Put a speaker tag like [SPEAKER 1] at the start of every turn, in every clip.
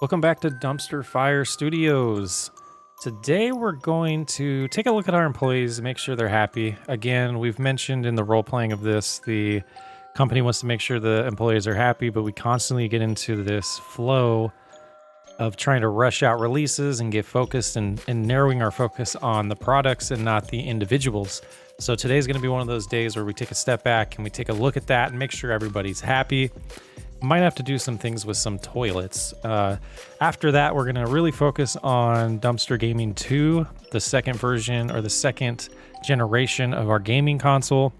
[SPEAKER 1] Welcome back to Dumpster Fire Studios. Today we're going to take a look at our employees and make sure they're happy. Again, we've mentioned in the role playing of this, the company wants to make sure the employees are happy, but we constantly get into this flow of trying to rush out releases and get focused and narrowing our focus on the products and not the individuals. So today's going to be one of those days where we take a step back and we take a look at that and make sure everybody's happy. Might have to do some things with some toilets. After that, we're going to really focus on Dumpster Gaming 2, the second version or the second generation of our gaming console,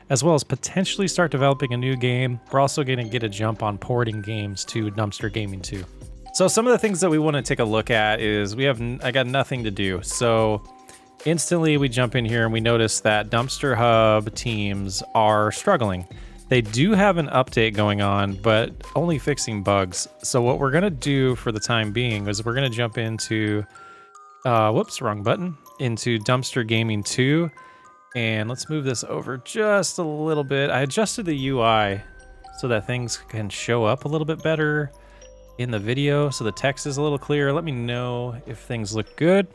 [SPEAKER 1] as well as potentially start developing a new game. We're also going to get a jump on porting games to Dumpster Gaming 2. So some of the things that we want to take a look at is I got nothing to do. So instantly we jump in here and we notice that Dumpster Hub teams are struggling. They do have an update going on, but only fixing bugs. So what we're going to do for the time being is we're going to jump into, whoops, wrong button, into Dumpster Gaming 2. And let's move this over just a little bit. I adjusted the UI so that things can show up a little bit better in the video. So the text is a little clearer. Let me know if things look good.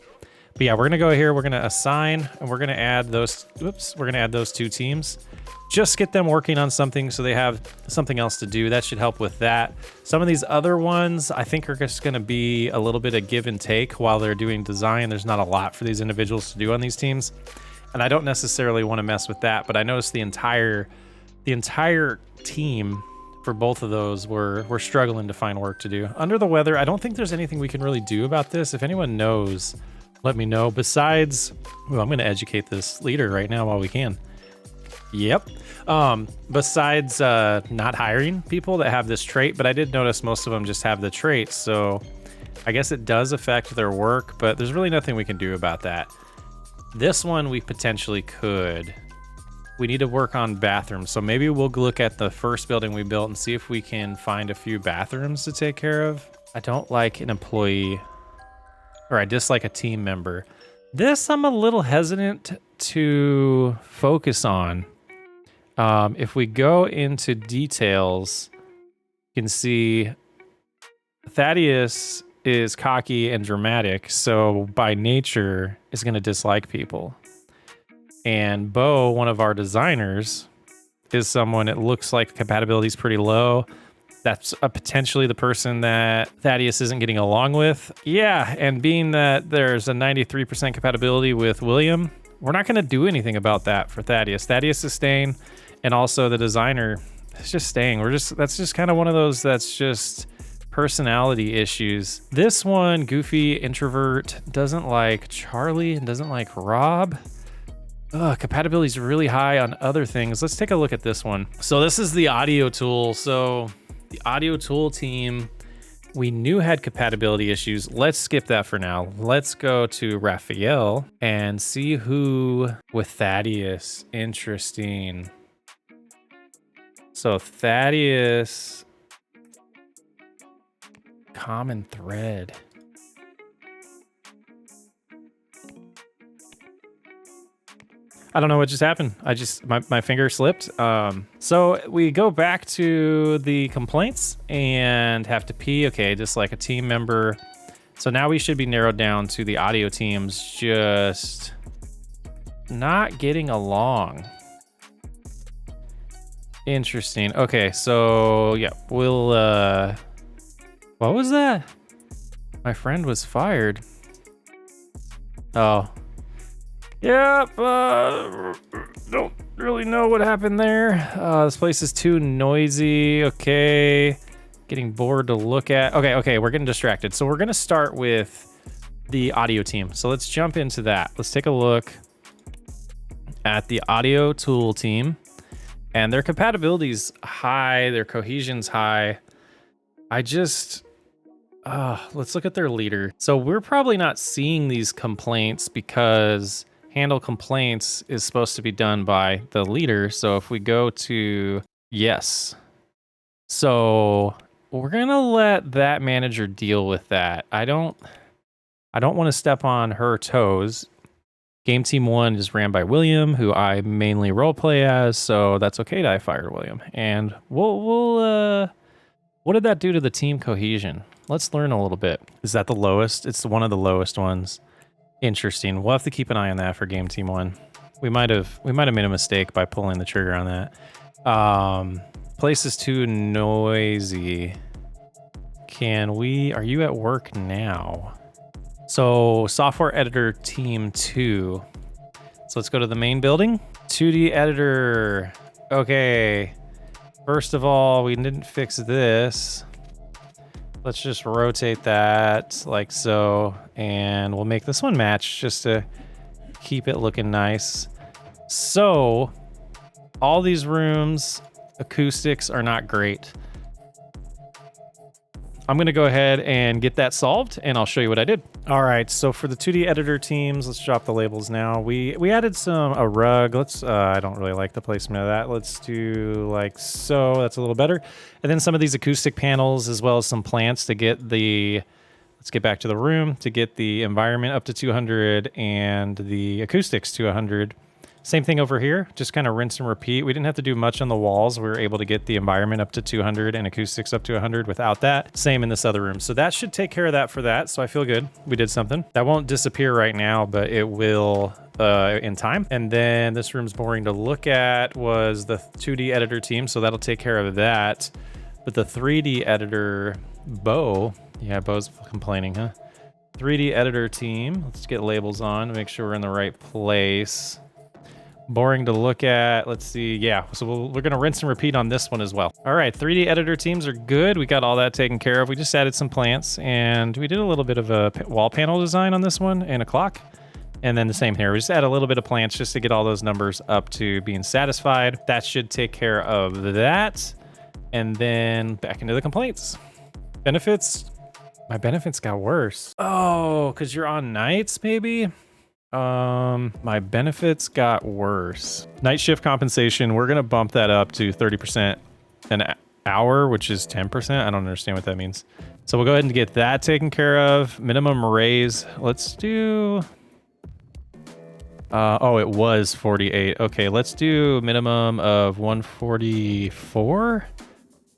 [SPEAKER 1] But yeah, we're going to go here. We're going to assign and we're going to add those. Oops, we're going to add those two teams. Just get them working on something so they have something else to do. That should help with that. Some of these other ones I think are just going to be a little bit of give and take while they're doing design. There's not a lot for these individuals to do on these teams. And I don't necessarily want to mess with that, but I noticed the entire team for both of those we're struggling to find work to do. Under the weather, I don't think there's anything we can really do about this. If anyone knows, let me know. Besides, well, I'm going to educate this leader right now while we can. Yep. Besides not hiring people that have this trait, but I did notice most of them just have the trait, so I guess it does affect their work, but there's really nothing we can do about that. This one we potentially could. We need to work on bathrooms, so maybe we'll look at the first building we built and see if we can find a few bathrooms to take care of. I don't like an employee, or I dislike a team member. This I'm a little hesitant to focus on. If we go into details, you can see Thaddeus is cocky and dramatic, so by nature is going to dislike people. And Bo, one of our designers, is someone it looks like compatibility is pretty low. That's potentially the person that Thaddeus isn't getting along with. Yeah, and being that there's a 93% compatibility with William, we're not going to do anything about that for Thaddeus. Thaddeus is staying, and also the designer is just staying. That's just kind of one of those that's just personality issues. This one, goofy introvert, doesn't like Charlie and doesn't like Rob. Compatibility is really high on other things. Let's take a look at this one. So this is the audio tool. So the audio tool team, we knew had compatibility issues. Let's skip that for now. Let's go to Raphael and see who with Thaddeus. Interesting. So Thaddeus, common thread. I don't know what just happened. My finger slipped. So we go back to the complaints and have to pee. Okay, just like a team member. So now we should be narrowed down to the audio teams just not getting along. Interesting. Okay, so yeah, we'll what was that? My friend was fired. Oh. Yep, don't really know what happened there. This place is too noisy. Okay, getting bored to look at. Okay, we're getting distracted. So we're gonna start with the audio team. So let's jump into that. Let's take a look at the audio tool team. And their compatibility's high, their cohesion's high. Let's look at their leader. So we're probably not seeing these complaints because handle complaints is supposed to be done by the leader. So if we go to yes. So we're gonna let that manager deal with that. I don't want to step on her toes. Game Team 1 is ran by William, who I mainly roleplay as, so that's okay that I fired William. And we'll what did that do to the team cohesion? Let's learn a little bit. Is that the lowest? It's one of the lowest ones. Interesting. We'll have to keep an eye on that for game team 1. We might have made a mistake by pulling the trigger on that. Place is too noisy. Are you at work now? So software editor team 2. So let's go to the main building. 2D editor. Okay. First of all, we didn't fix this. Let's just rotate that like so. And we'll make this one match just to keep it looking nice. So all these rooms, acoustics are not great. I'm going to go ahead and get that solved, and I'll show you what I did. All right, so for the 2D editor teams, let's drop the labels now. We added a rug. Let's, I don't really like the placement of that. Let's do like so. That's a little better. And then some of these acoustic panels, as well as some plants to get let's get back to the room, to get the environment up to 200 and the acoustics to 100. Same thing over here, just kind of rinse and repeat. We didn't have to do much on the walls. We were able to get the environment up to 200 and acoustics up to 100 without that. Same in this other room. So that should take care of that for that. So I feel good. We did something. That won't disappear right now, but it will in time. And then this room's boring to look at was the 2D editor team. So that'll take care of that. But the 3D editor, Bo, yeah, Bo's complaining, huh? 3D editor team, let's get labels on to make sure we're in the right place. Boring to look at. Let's see. Yeah, so we're going to rinse and repeat on this one as well. All right, 3D editor teams are good. We got all that taken care of. We just added some plants, and we did a little bit of a wall panel design on this one and a clock. And then the same here. We just add a little bit of plants just to get all those numbers up to being satisfied. That should take care of that. And then back into the complaints. Benefits. My benefits got worse. Oh, because you're on nights, maybe? My benefits got worse. Night shift compensation, we're gonna bump that up to 30% an hour, which is 10%. I don't understand what that means. So we'll go ahead and get that taken care of. Minimum raise, let's do... oh, it was 48. Okay, let's do minimum of 144.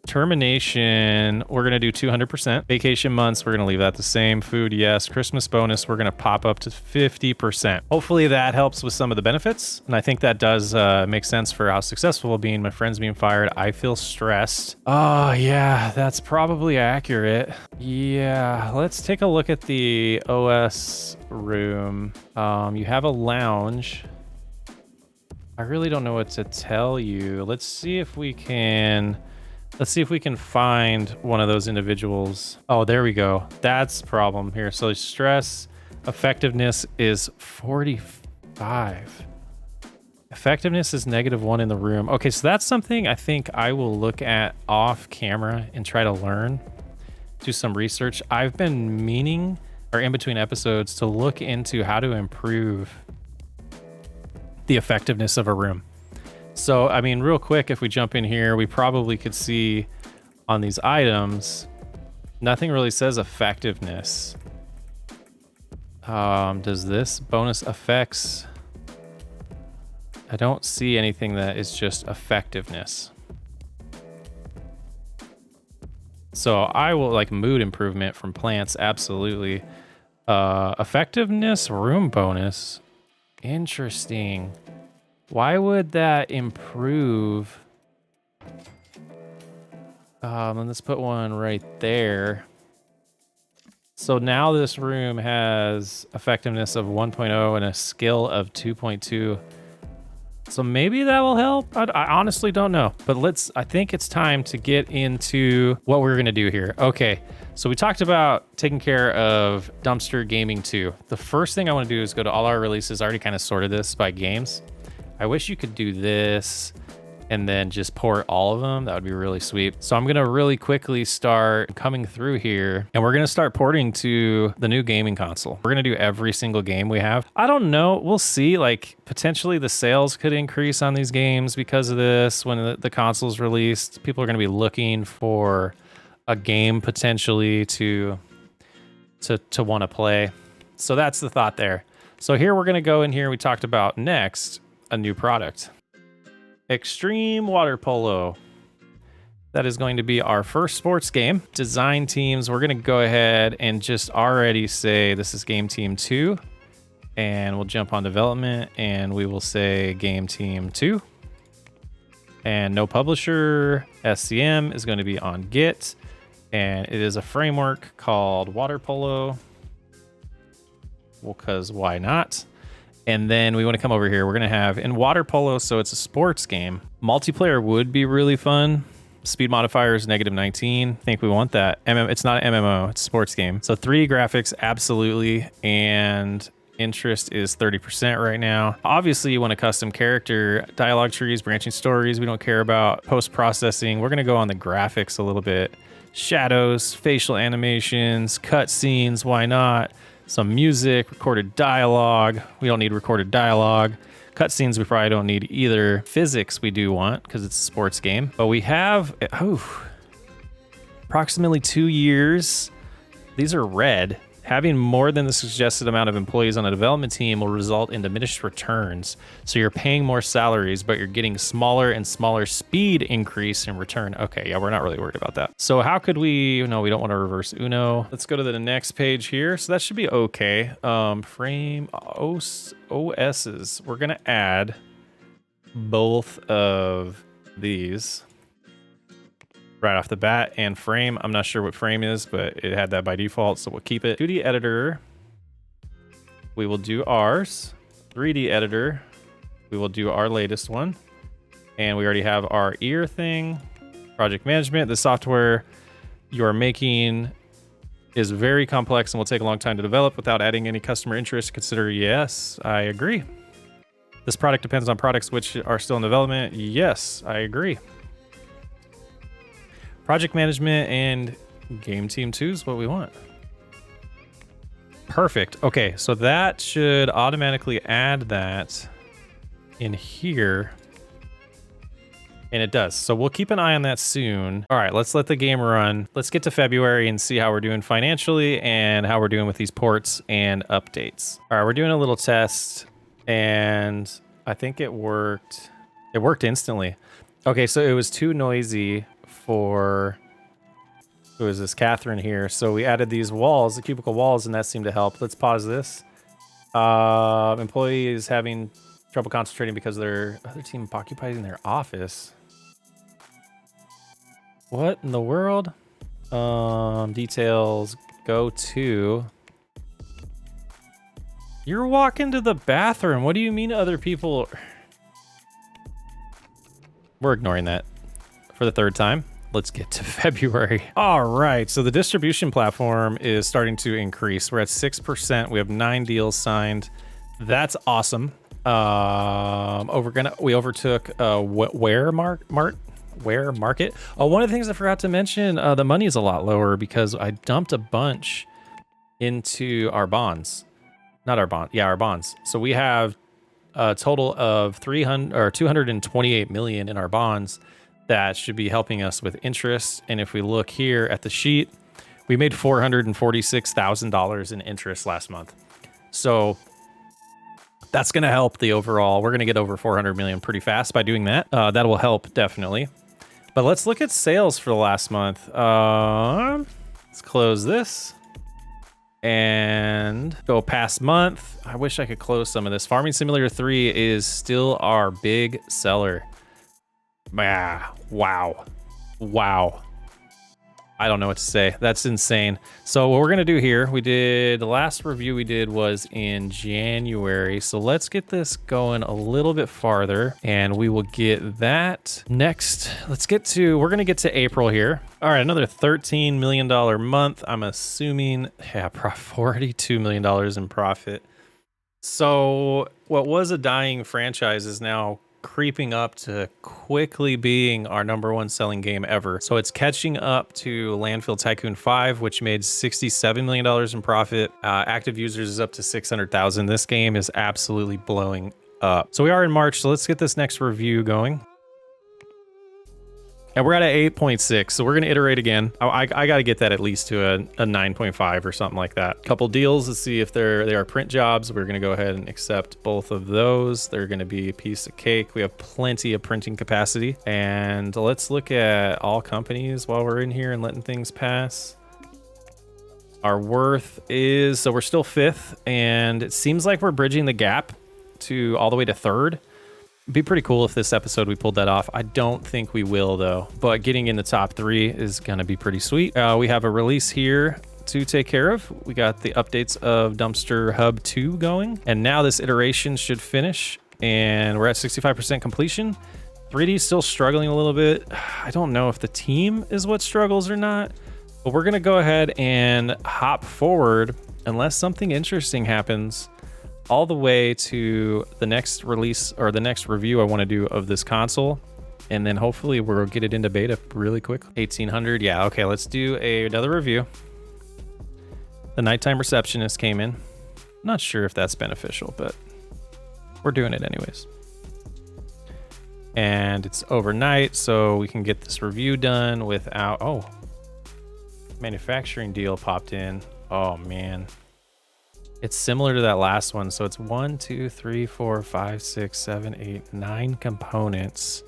[SPEAKER 1] Termination, we're going to do 200%. Vacation months, we're going to leave that the same. Food, yes. Christmas bonus, we're going to pop up to 50%. Hopefully that helps with some of the benefits. And I think that does make sense for how successful we'll be. My friend's being fired. I feel stressed. Oh, yeah, that's probably accurate. Yeah, let's take a look at the OS room. You have a lounge. I really don't know what to tell you. Let's see if we can find one of those individuals. Oh, there we go. That's the problem here. So stress effectiveness is 45. Effectiveness is -1 in the room. Okay, so that's something I think I will look at off camera and try to learn, do some research. I've been meaning, or in between episodes, to look into how to improve the effectiveness of a room. So, I mean, real quick, if we jump in here, we probably could see on these items, nothing really says effectiveness. Does this bonus effects? I don't see anything that is just effectiveness. So I will like mood improvement from plants. Absolutely. Effectiveness room bonus. Interesting. Why would that improve? And let's put one right there. So now this room has effectiveness of 1.0 and a skill of 2.2. So maybe that will help. I honestly don't know, but I think it's time to get into what we're going to do here. Okay. So we talked about taking care of Dumpster Gaming 2. The first thing I want to do is go to all our releases. I already kind of sorted this by games. I wish you could do this and then just port all of them. That would be really sweet. So I'm going to really quickly start coming through here, and we're going to start porting to the new gaming console. We're going to do every single game we have. I don't know. We'll see. Like, potentially the sales could increase on these games because of this. When the console's released, people are going to be looking for a game potentially to want to play. So that's the thought there. So here we're going to go in here. We talked about next a new product. Extreme water polo. That is going to be our first sports game. Design teams, we're going to go ahead and just already say this is game team 2. And we'll jump on development and we will say game team 2. And no publisher, SCM is going to be on Git. And it is a framework called Water Polo. Well, because why not? And then we want to come over here. We're going to have in Water Polo, so it's a sports game. Multiplayer would be really fun. Speed modifier is -19. I think we want that. It's not an MMO, it's a sports game. So 3D graphics, absolutely. And interest is 30% right now. Obviously, you want a custom character, dialogue trees, branching stories. We don't care about post-processing. We're going to go on the graphics a little bit. Shadows, facial animations, cutscenes, why not? Some music, recorded dialogue. We don't need recorded dialogue. Cutscenes we probably don't need either. Physics we do want because it's a sports game. But we have approximately 2 years. These are red. Having more than the suggested amount of employees on a development team will result in diminished returns. So you're paying more salaries, but you're getting smaller and smaller speed increase in return. Okay, yeah, we're not really worried about that. So how could we, no, we don't want to reverse Uno. Let's go to the next page here. So that should be okay. Frame OSs. We're gonna add both of these right off the bat, and frame, I'm not sure what frame is, but it had that by default, so we'll keep it. 2D editor, we will do ours. 3D editor, we will do our latest one. And we already have our ear thing. Project management, the software you're making is very complex and will take a long time to develop without adding any customer interest. Consider yes, I agree. This product depends on products which are still in development. Yes, I agree. Project management and game team 2 is what we want. Perfect. Okay, so that should automatically add that in here. And it does. So we'll keep an eye on that soon. All right, let's let the game run. Let's get to February and see how we're doing financially and how we're doing with these ports and updates. All right, we're doing a little test and I think it worked. It worked instantly. Okay, so it was too noisy for, who is this, Catherine here. So we added these walls, the cubicle walls, and that seemed to help. Let's pause this. Employee is having trouble concentrating because their other team occupying their office. What in the world? Details, go to. You're walking to the bathroom. What do you mean other people? We're ignoring that for the third time. Let's get to February. All right, so the distribution platform is starting to increase. We're at 6%. We have 9 deals signed. That's awesome. We overtook Where Market. Oh, one of the things I forgot to mention, the money is a lot lower because I dumped a bunch into our bonds. Not our bond, yeah, our bonds. So we have a total of 228 million in our bonds. That should be helping us with interest. And if we look here at the sheet, we made $446,000 in interest last month. So that's going to help the overall. We're going to get over 400 million pretty fast by doing that. That will help definitely. But let's look at sales for the last month. Let's close this and go past month. I wish I could close some of this. Farming Simulator 3 is still our big seller. Wow. I don't know what to say. That's insane. So what we're gonna do here, the last review we did was in January. So let's get this going a little bit farther and we will get that next. We're gonna get to April here. All right, another $13 million month. I'm assuming, yeah, $42 million in profit. So what was a dying franchise is now creeping up to quickly being our #1 selling game ever. So it's catching up to Landfill Tycoon 5, which made $67 million in profit. Active users is up to 600,000. This game is absolutely blowing up. So we are in March, so let's get this next review going. And we're at a 8.6, so we're gonna iterate again. I gotta get that at least to a 9.5 or something like that. Couple deals to see if they are print jobs. We're gonna go ahead and accept both of those. They're gonna be a piece of cake. We have plenty of printing capacity. And let's look at all companies while we're in here and letting things pass. Our worth is, so we're still 5th, and it seems like we're bridging the gap to all the way to 3rd. It'd be pretty cool if this episode we pulled that off. I don't think we will though, but getting in the top 3 is gonna be pretty sweet. We have a release here to take care of. We got the updates of Dumpster Hub 2 going, and now this iteration should finish, and we're at 65% completion. 3D is still struggling a little bit. I don't know if the team is what struggles or not, but we're gonna go ahead and hop forward unless something interesting happens all the way to the next release or the next review I want to do of this console, and then hopefully we'll get it into beta really quick. 1800, yeah, okay, let's do another review. The nighttime receptionist came in. Not sure if that's beneficial, but we're doing it anyways. And it's overnight, so we can get this review done without, oh, manufacturing deal popped in. Oh man. It's similar to that last one. So it's 1, 2, 3, 4, 5, 6, 7, 8, 9 components.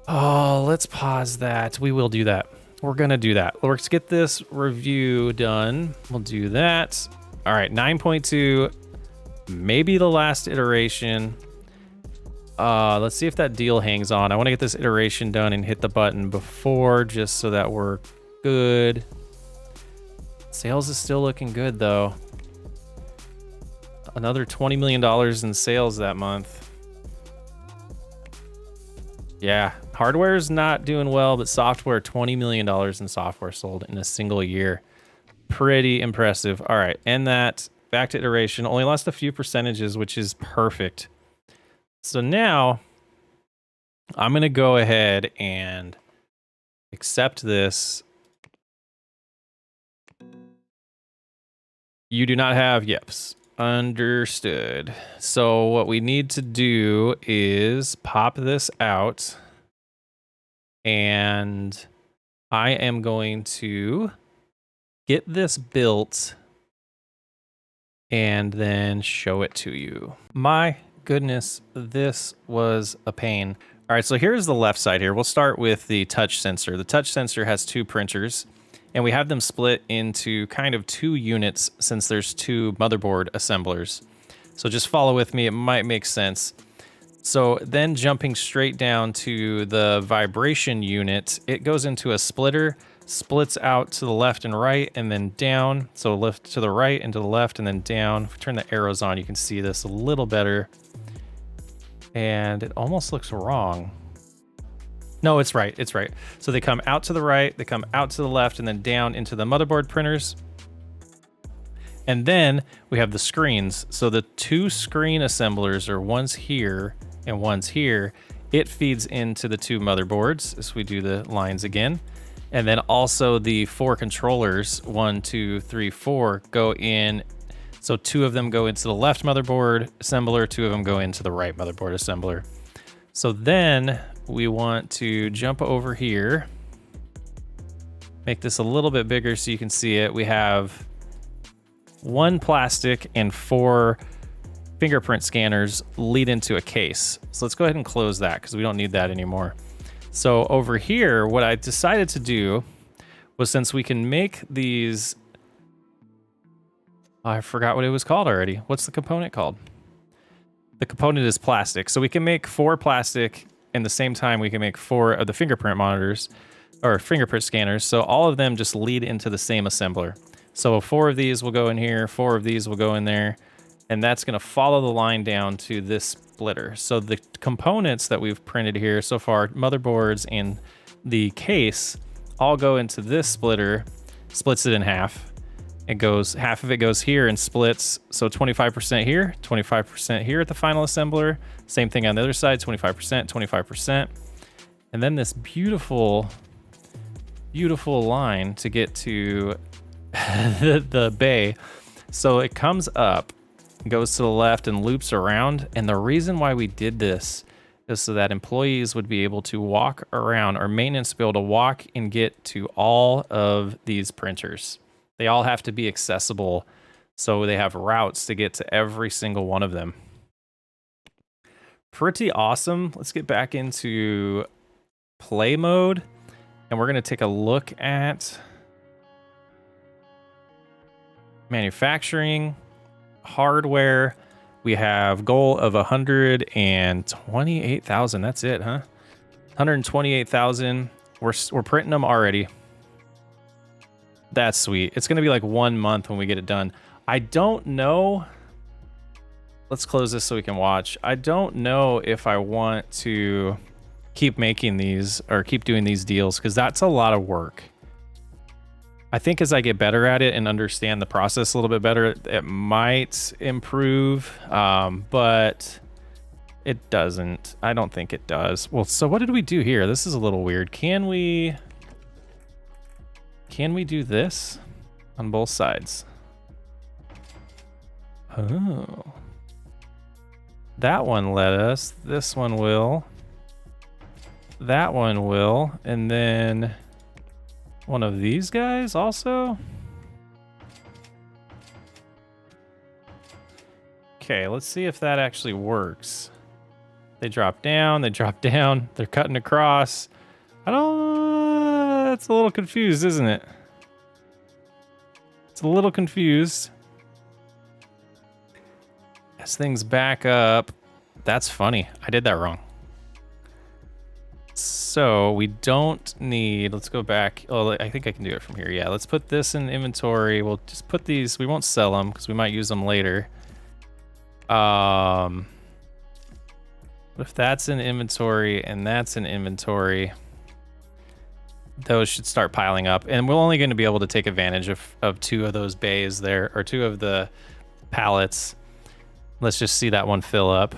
[SPEAKER 1] Oh, let's pause that. We will do that. We're gonna do that. Let's get this review done. We'll do that. All right, 9.2, maybe the last iteration. Let's see if that deal hangs on. I want to get this iteration done and hit the button before, just so that we're good. Sales is still looking good though. Another $20 million in sales that month. Yeah, hardware is not doing well, but software, $20 million in software sold in a single year. Pretty impressive. All right, and that back to iteration. Only lost a few percentages, which is perfect. So now I'm gonna go ahead and accept this. You do not have YEPs. Understood. So what we need to do is pop this out, and I am going to get this built and then show it to you. My goodness, this was a pain. All right, so here's the left side here. We'll start with the touch sensor. The touch sensor has 2 printers, and we have them split into kind of 2 units since there's 2 motherboard assemblers. So just follow with me, it might make sense. So then jumping straight down to the vibration unit, it goes into a splitter, splits out to the left and right, and then down. So left to the right and to the left and then down. If we turn the arrows on, you can see this a little better. And it almost looks wrong. No, it's right, it's right. So they come out to the right, they come out to the left, and then down into the motherboard printers. And then we have the screens. So the 2 screen assemblers are one's here and one's here. It feeds into the 2 motherboards as we do the lines again. And then also the 4 controllers, 1, 2, 3, 4, go in. So 2 of them go into the left motherboard assembler, 2 of them go into the right motherboard assembler. So then we want to jump over here, make this a little bit bigger so you can see it. We have 1 plastic and 4 fingerprint scanners lead into a case. So let's go ahead and close that because we don't need that anymore. So over here, what I decided to do was, since we can make these, I forgot what it was called already. What's the component called? The component is plastic. So we can make 4 plastic, and the same time we can make 4 of the fingerprint monitors or fingerprint scanners. So all of them just lead into the same assembler. So 4 of these will go in here, 4 of these will go in there, and that's gonna follow the line down to this splitter. So the components that we've printed here so far, motherboards and the case, all go into this splitter, splits it in half. It goes, half of it goes here and splits. So 25% here, 25% here at the final assembler. Same thing on the other side, 25%, 25%. And then this beautiful, beautiful line to get to the bay. So it comes up, goes to the left and loops around. And the reason why we did this is so that employees would be able to walk around, or maintenance be able to walk and get to all of these printers. They all have to be accessible, so they have routes to get to every single one of them. Pretty awesome. Let's get back into play mode, and we're going to take a look at manufacturing, hardware. We have goal of 128,000. That's it, huh? 128,000. We're printing them already. That's sweet. It's going to be like 1 month when we get it done. I don't know. Let's close this so we can watch. I don't know if I want to keep making these or keep doing these deals, because that's a lot of work. I think as I get better at it and understand the process a little bit better, it might improve, but it doesn't. I don't think it does. Well, so what did we do here? This is a little weird. Can we do this on both sides? Oh. That one let us. This one will. That one will. And then one of these guys also. Okay, let's see if that actually works. They drop down, they're cutting across. It's a little confused, isn't it? It's a little confused. As things back up, that's funny. I did that wrong. So we don't need, let's go back. Oh, I think I can do it from here. Yeah, let's put this in inventory. We'll just put these, we won't sell them because we might use them later. If that's in inventory and that's in inventory, those should start piling up. And we're only going to be able to take advantage of 2 of those bays there, or 2 of the pallets. Let's just see that one fill up.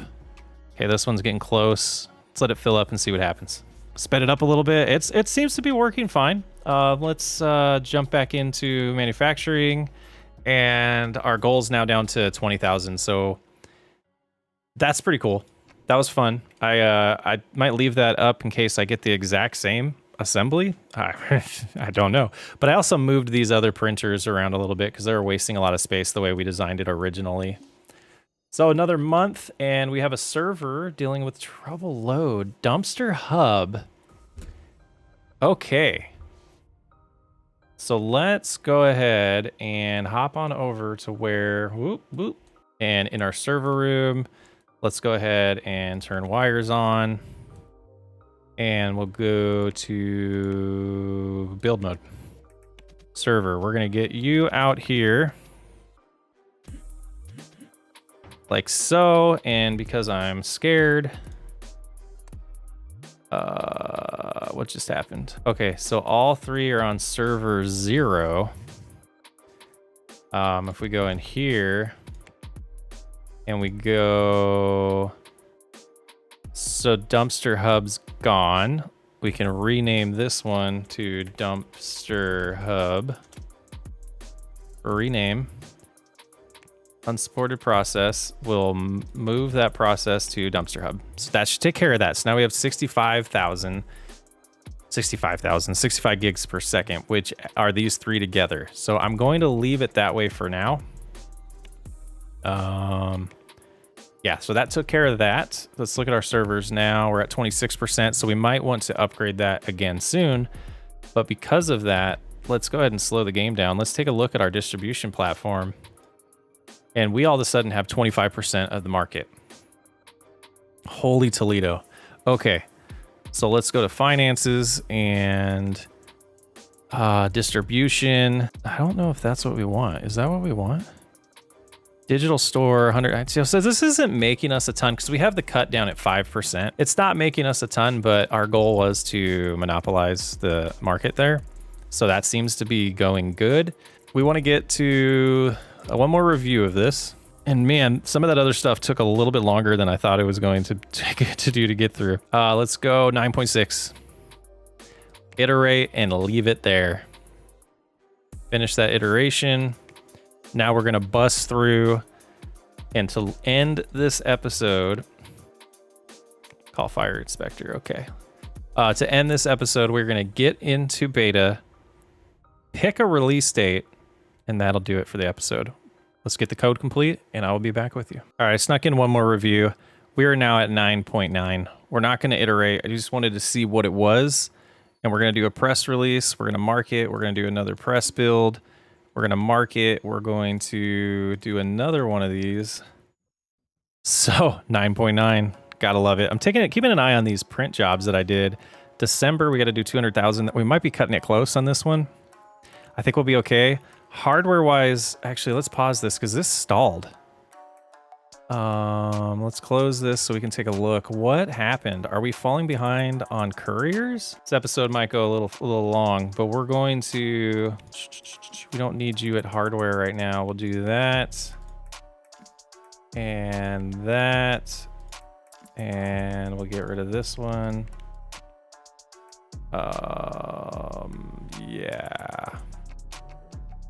[SPEAKER 1] Okay, this one's getting close. Let's let it fill up and see what happens. Sped it up a little bit. It seems to be working fine. Let's jump back into manufacturing, and our goal's now down to 20,000. So that's pretty cool. That was fun. I might leave that up in case I get the exact same assembly. I don't know. But I also moved these other printers around a little bit because they were wasting a lot of space the way we designed it originally. So another month, and we have a server dealing with trouble load. Dumpster hub. Okay. So let's go ahead and hop on over to where, whoop, whoop. And in our server room, let's go ahead and turn wires on. And we'll go to build mode. Server, we're going to get you out here. Like so, and because I'm scared, what just happened? Okay, so all 3 are on server 0. If we go in here and we go, so dumpster hub's gone. We can rename this one to dumpster hub. Rename. Unsupported process. We'll move that process to dumpster hub. So that should take care of that. So now we have 65 gigs per second, which are these 3 together. So I'm going to leave it that way for now. Yeah, so that took care of that. Let's look at our servers now. We're at 26%, so we might want to upgrade that again soon. But because of that, let's go ahead and slow the game down. Let's take a look at our distribution platform. And we all of a sudden have 25% of the market. Holy Toledo. Okay, so let's go to finances and distribution. I don't know if that's what we want. Is that what we want? Digital store, 100. So this isn't making us a ton because we have the cut down at 5%. It's not making us a ton, but our goal was to monopolize the market there. So that seems to be going good. We want to get to one more review of this. And man, some of that other stuff took a little bit longer than I thought it was going to get through. Let's go 9.6. Iterate and leave it there. Finish that iteration. Now we're gonna bust through, and to end this episode, Call Fire Inspector. Okay. To end this episode, we're going to get into beta, pick a release date, and that'll do it for the episode. Let's get the code complete, and I will be back with you. All right, I snuck in one more review. We are now at 9.9. We're not going to iterate. I just wanted to see what it was, and we're going to do a press release. We're going to mark it. We're going to do another press build. We're going to mark it. We're going to do another one of these. So 9.9. Gotta love it. I'm keeping an eye on these print jobs that I did. December, we got to do 200,000. We might be cutting it close on this one. I think we'll be okay. Hardware-wise, actually, let's pause this because this stalled. Let's close this so we can take a look. What happened? Are we falling behind on couriers? This episode might go a little long, but we're going to... We don't need you at hardware right now. We'll do that. And that. And we'll get rid of this one. Yeah.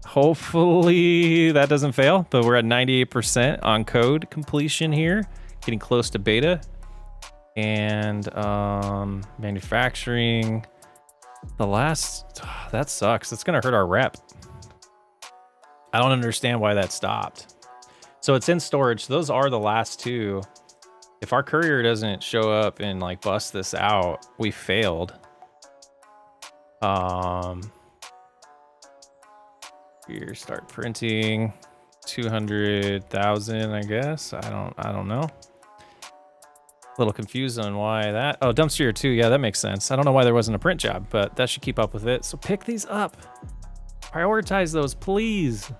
[SPEAKER 1] Hopefully that doesn't fail, but we're at 98% on code completion here. Getting close to beta. And manufacturing. That sucks. That's gonna hurt our rep. I don't understand why that stopped. So it's in storage. Those are the last two. If our courier doesn't show up and like bust this out, we failed. Here, start printing 200,000, I guess. I don't know. A little confused on why that. Oh, dumpster year 2. Yeah, that makes sense. I don't know why there wasn't a print job, but that should keep up with it. So pick these up. Prioritize those, please.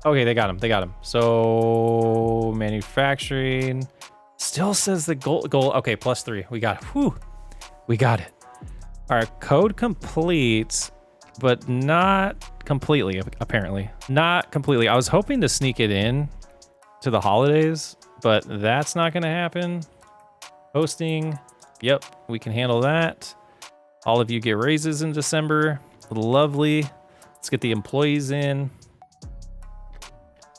[SPEAKER 1] Okay, they got them. They got them. So manufacturing still says the goal. Okay, +3. We got it. Whew. We got it. All right, code complete, but not completely, apparently. Not completely. I was hoping to sneak it in to the holidays, but that's not going to happen. Hosting. Yep, we can handle that. All of you get raises in December. Lovely. Let's get the employees in.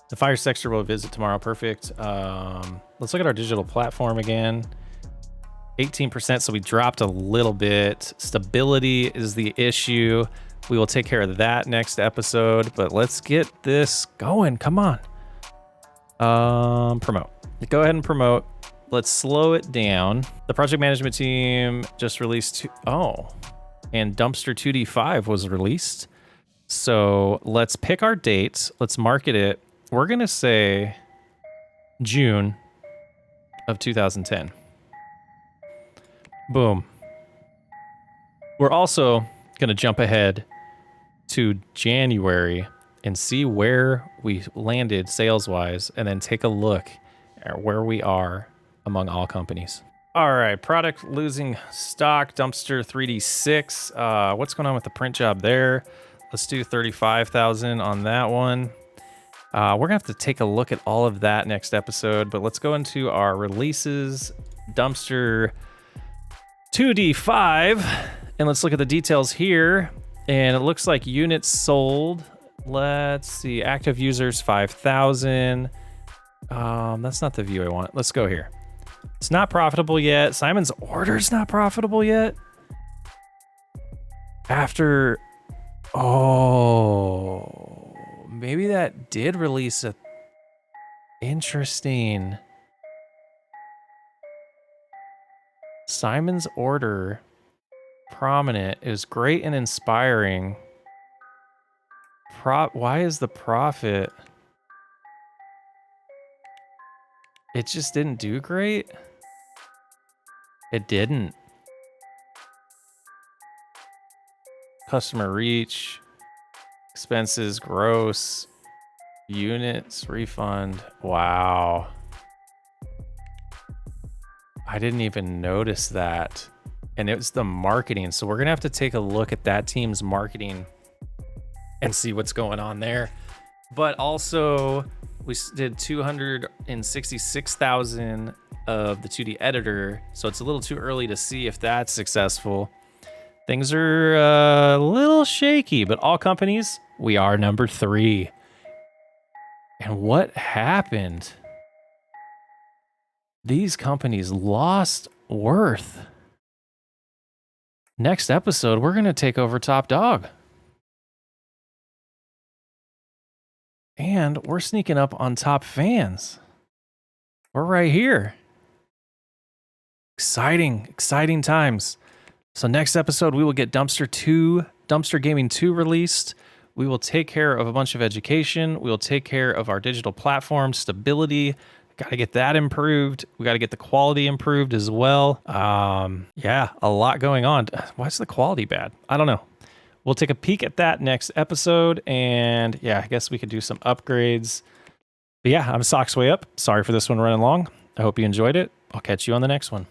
[SPEAKER 1] The fire sector will visit tomorrow. Perfect. Let's look at our digital platform again. 18%, so we dropped a little bit. Stability is the issue. We will take care of that next episode, but let's get this going. Come on. Promote. Go ahead and promote. Let's slow it down. The project management team just released and Dumpster 2D5 was released. So let's pick our dates. Let's market it. We're going to say June of 2010. Boom. We're also going to jump ahead to January and see where we landed sales-wise, and then take a look at where we are among all companies. All right, product losing stock, Dumpster 3D6. What's going on with the print job there? Let's do 35,000 on that one. We're gonna have to take a look at all of that next episode, but let's go into our releases, Dumpster 2D5, and let's look at the details here. And it looks like units sold. Let's see, active users 5,000. That's not the view I want. Let's go here. It's not profitable yet. Simon's order's not profitable yet. After, maybe that did release a, interesting. Simon's order, prominent, is great and inspiring. Why is the profit? It just didn't do great. It didn't. Customer reach, expenses, gross, units, refund. Wow. I didn't even notice that. And it was the marketing. So we're going to have to take a look at that team's marketing and see what's going on there. But also, we did 266,000 of the 2D editor. So it's a little too early to see if that's successful. Things are a little shaky, but all companies, we are number 3. And what happened? these companies lost worth. Next episode, we're going to take over Top Dog. And we're sneaking up on Top Fans. We're right here. Exciting times. So next episode, we will get Dumpster Gaming 2 released. We will take care of a bunch of education. We will take care of our digital platform stability. Got to get that improved. We got to get the quality improved as well. Yeah, a lot going on. Why is the quality bad? I don't know. We'll take a peek at that next episode. And yeah, I guess we could do some upgrades. But yeah, I'm Socksway Up. Sorry for this one running long. I hope you enjoyed it. I'll catch you on the next one.